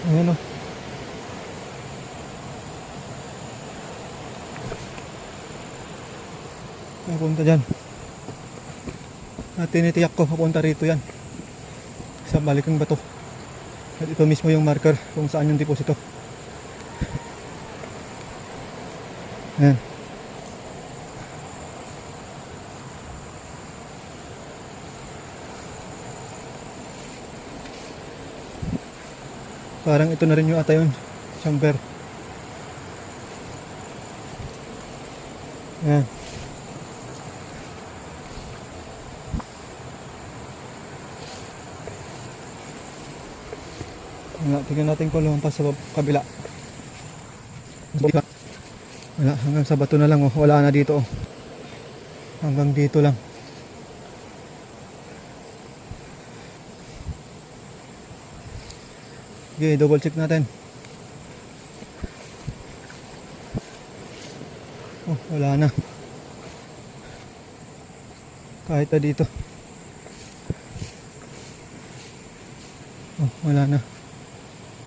Ayan o. Papunta dyan. At tinitiyak ko papunta rito yan. Sa balikang bato. At ito mismo yung marker kung saan yung deposito. Ayan. Parang ito na rin yung ata yun. Chamber. Ayan. Tingnan natin kung lumampas sa kabila. Wala, hanggang sa bato na lang oh. Wala na dito oh. Hanggang dito lang. Okay, double check natin. Oh, wala na. Kahit na dito. Oh, wala na.